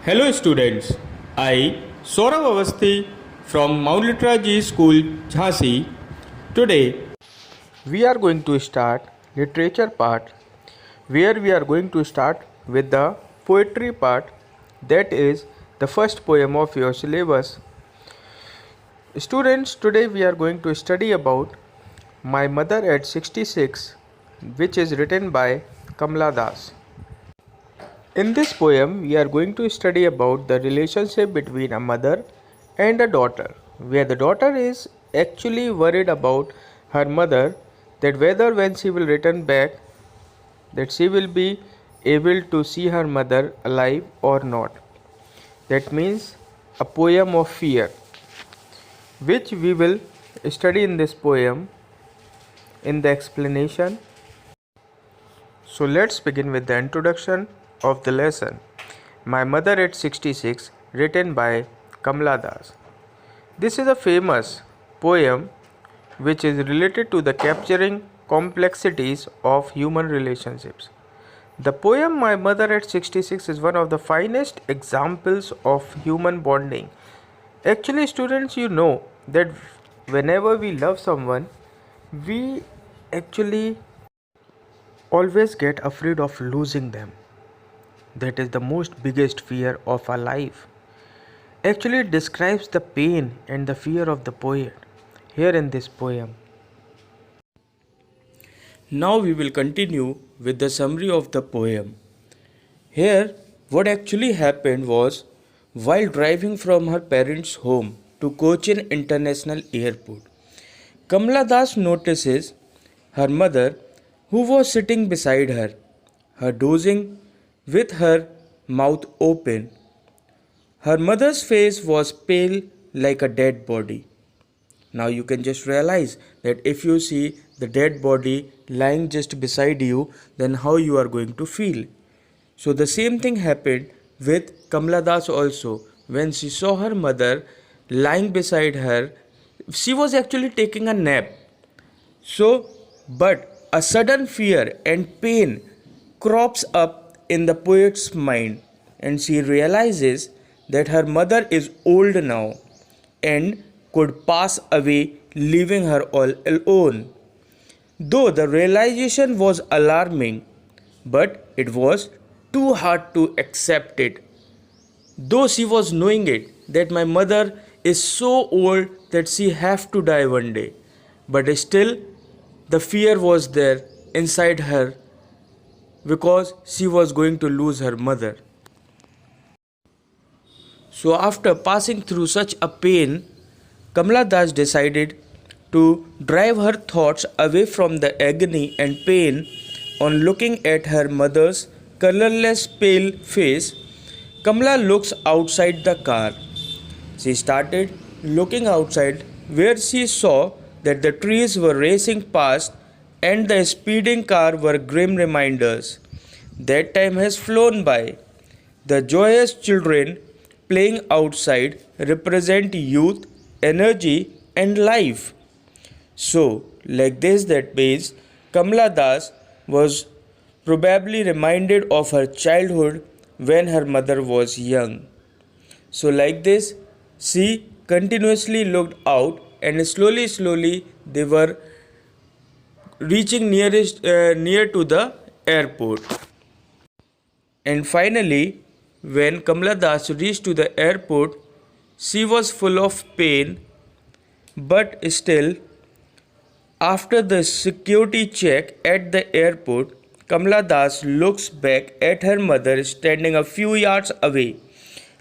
Hello students, I Saurav Avasthi from Mount Litra G School, Jhansi. Today we are going to start literature part where we are going to start with the poetry part, that is the first poem of your syllabus. Students, today we are going to study about My Mother at 66, which is written by Kamala Das. In this poem, we are going to study about the relationship between a mother and a daughter, where the daughter is actually worried about her mother, that whether when she will return back, that she will be able to see her mother alive or not. That means a poem of fear, which we will study in this poem in the explanation. So let's begin with the introduction of the lesson. My Mother at 66, written by Kamala Das. This is a famous poem which is related to the capturing complexities of human relationships. The poem My Mother at 66 is one of the finest examples of human bonding. Actually, students, you know that whenever we love someone, we actually always get afraid of losing them. That is the most biggest fear of our life. Actually, it describes the pain and the fear of the poet here in this poem. Now we will continue with the summary of the poem. Here, what actually happened was, while driving from her parents' home to Cochin International Airport, Kamala Das notices her mother, who was sitting beside her dozing with her mouth open. Her mother's face was pale like a dead body. Now you can just realize that if you see the dead body lying just beside you, then how you are going to feel. So the same thing happened with Kamala Das also. When she saw her mother lying beside her, she was actually taking a nap. But a sudden fear and pain crops up in the poet's mind, and she realizes that her mother is old now and could pass away, leaving her all alone. Though the realization was alarming, but it was too hard to accept it. Though she was knowing it, that my mother is so old that she have to die one day, but still the fear was there inside her because she was going to lose her mother. So after passing through such a pain, Kamala Das decided to drive her thoughts away from the agony and pain. On looking at her mother's colorless pale face, Kamala looks outside the car. She started looking outside, where she saw that the trees were racing past and the speeding car were grim reminders. That time has flown by. The joyous children playing outside represent youth, energy, and life. So, like this, that means Kamala Das was probably reminded of her childhood when her mother was young. So, like this, she continuously looked out, and slowly they were reaching near to the airport. And finally, when Kamala Das reached to the airport, she was full of pain, but still, after the security check at the airport, Kamala Das looks back at her mother standing a few yards away,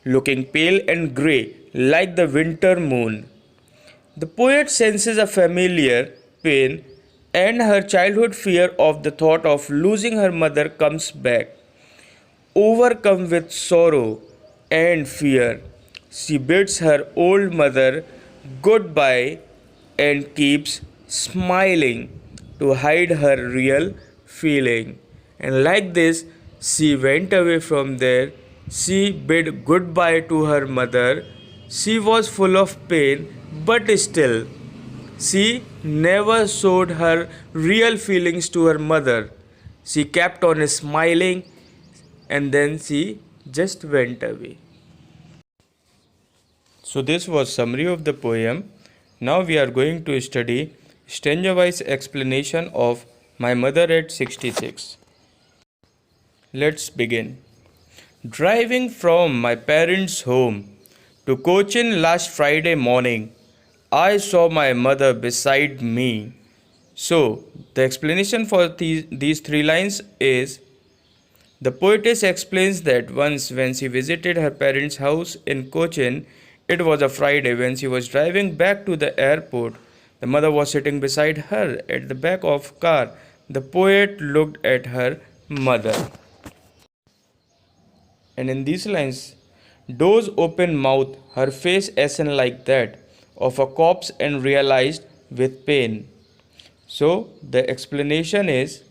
looking pale and grey like the winter moon. The poet senses a familiar pain, and her childhood fear of the thought of losing her mother comes back. Overcome with sorrow and fear, she bids her old mother goodbye and keeps smiling to hide her real feeling. And like this, she went away from there. She bid goodbye to her mother. She was full of pain, but still, she never showed her real feelings to her mother. She kept on smiling, and then she just went away. So this was summary of the poem. Now we are going to study stanza-wise explanation of My Mother at 66. Let's begin. Driving from my parents' home to Cochin last Friday morning, I saw my mother beside me. So, the explanation for these three lines is the poetess explains that once when she visited her parents' house in Cochin, it was a Friday. When she was driving back to the airport, the mother was sitting beside her at the back of car. The poet looked at her mother. And in these lines, doors open mouth, her face ashen like that of a corpse and realized with pain. So the explanation is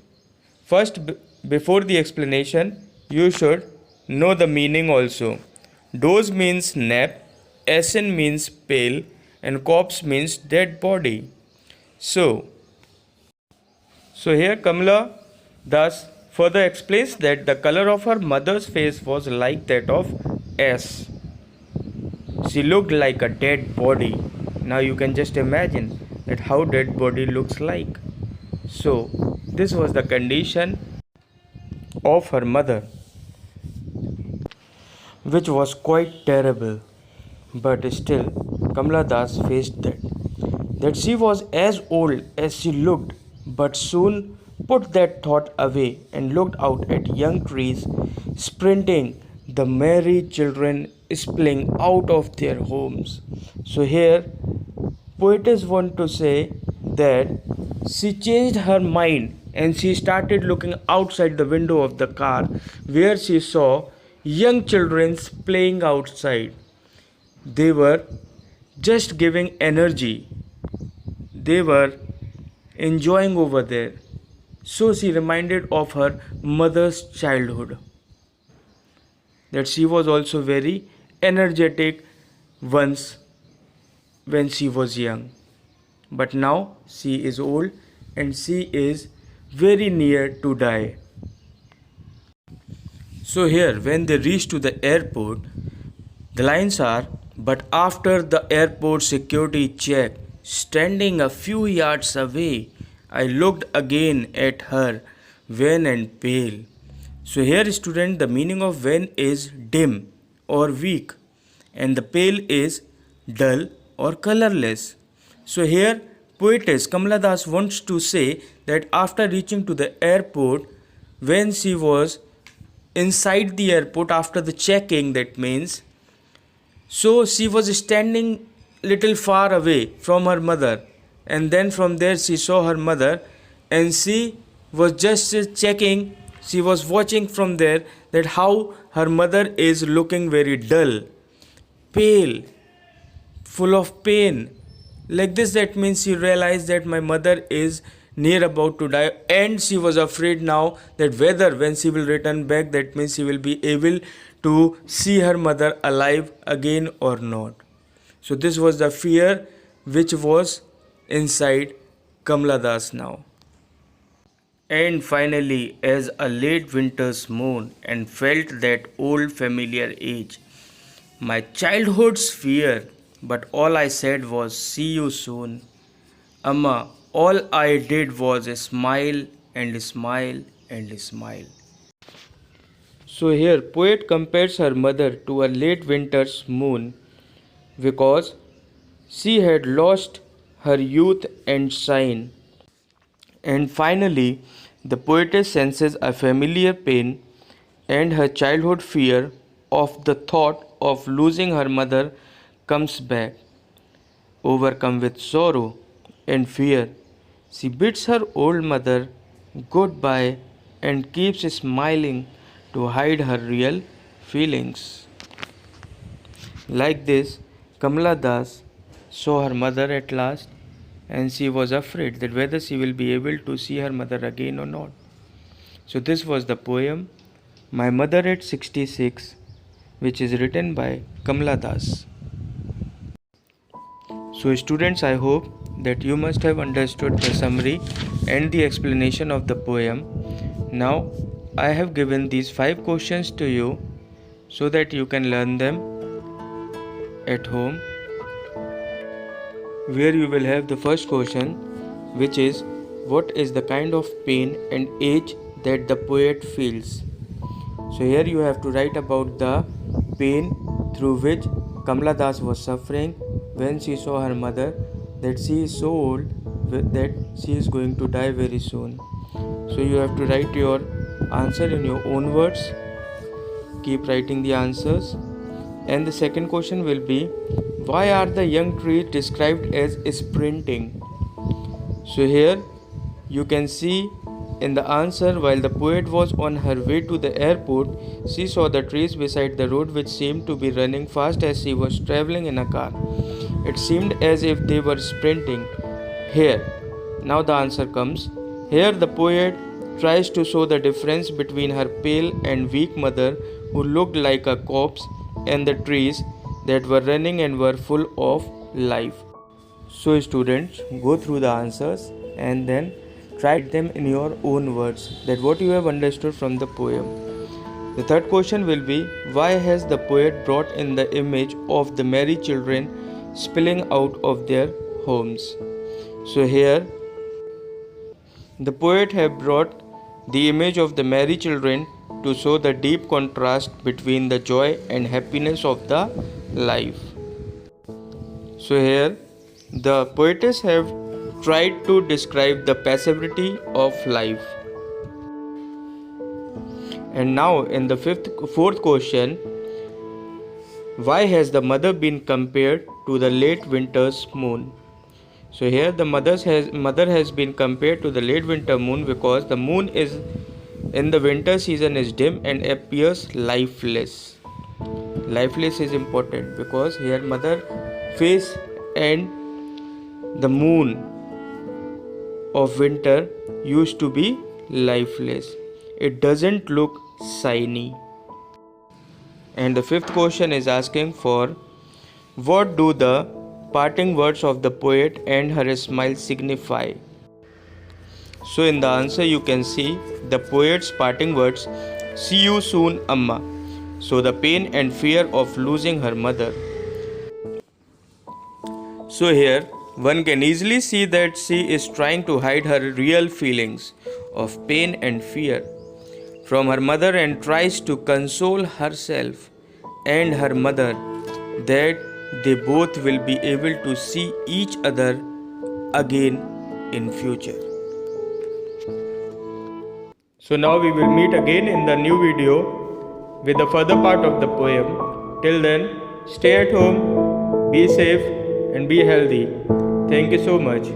first before the explanation you should know the meaning also. Doze means nap, ashen means pale, and corpse means dead body. So here Kamala Das further explains that the color of her mother's face was like that of ash. She looked like a dead body. Now you can just imagine that how dead body looks like. So this was the condition of her mother, which was quite terrible. But still Kamala Das faced that she was as old as she looked, but soon put that thought away and looked out at young trees sprinting, the merry children spilling out of their homes. So here poetess want to say that she changed her mind and she started looking outside the window of the car where she saw young children playing outside. They were just giving energy. They were enjoying over there. So she reminded of her mother's childhood, that she was also very energetic once when she was young. But now she is old and she is very near to die. So here when they reach to the airport, the lines are, but after the airport security check, standing a few yards away, I looked again at her, wan and pale. So here student, the meaning of wan is dim or weak and the pale is dull or colorless. So here poetess Kamala Das wants to say that after reaching to the airport, when she was inside the airport after the checking, that means, so she was standing little far away from her mother, and then from there she saw her mother and she was just checking, she was watching from there that how her mother is looking very dull, pale, full of pain. Like this, that means she realized that my mother is near about to die, and she was afraid now that whether when she will return back, that means she will be able to see her mother alive again or not. So this was the fear which was inside Kamala Das now. And finally, as a late winter's moon and felt that old familiar age, my childhood's fear, but all I said was, see you soon. Amma, all I did was smile and smile and smile. So here poet compares her mother to a late winter's moon because she had lost her youth and shine. And finally, the poetess senses a familiar pain and her childhood fear of the thought of losing her mother comes back. Overcome with sorrow and fear, she bids her old mother goodbye and keeps smiling to hide her real feelings. Like this, Kamala Das saw her mother at last and she was afraid that whether she will be able to see her mother again or not. So this was the poem My Mother at 66, which is written by Kamala Das. So students, I hope that you must have understood the summary and the explanation of the poem. Now I have given these 5 questions to you so that you can learn them at home where you will have the first question, which is what is the kind of pain and age that the poet feels. So here you have to write about the pain through which Kamala Das was suffering when she saw her mother, that she is so old that she is going to die very soon. So you have to write your answer in your own words. Keep writing the answers. And the second question will be, why are the young trees described as sprinting? So here you can see in the answer, while the poet was on her way to the airport, she saw the trees beside the road which seemed to be running fast as she was traveling in a car. It seemed as if they were sprinting. Here, now the answer comes. Here the poet tries to show the difference between her pale and weak mother, who looked like a corpse, and the trees that were running and were full of life. So students, go through the answers and then write them in your own words, that what you have understood from the poem. The third question will be, why has the poet brought in the image of the merry children spilling out of their homes? So here the poet have brought the image of the merry children to show the deep contrast between the joy and happiness of the life. So here the poetess have tried to describe the passivity of life. And now in the fourth question, why has the mother been compared to the late winter's moon? So here the mother has been compared to the late winter moon because the moon is in the winter season is dim and appears lifeless. Lifeless is important because here mother face and the moon of winter used to be lifeless. It doesn't look shiny. And the fifth question is asking for, what do the parting words of the poet and her smile signify? So in the answer you can see the poet's parting words, see you soon Amma. So the pain and fear of losing her mother. So here one can easily see that she is trying to hide her real feelings of pain and fear from her mother and tries to console herself and her mother that they both will be able to see each other again in future. So now we will meet again in the new video with the further part of the poem. Till then, stay at home, be safe and be healthy. Thank you so much.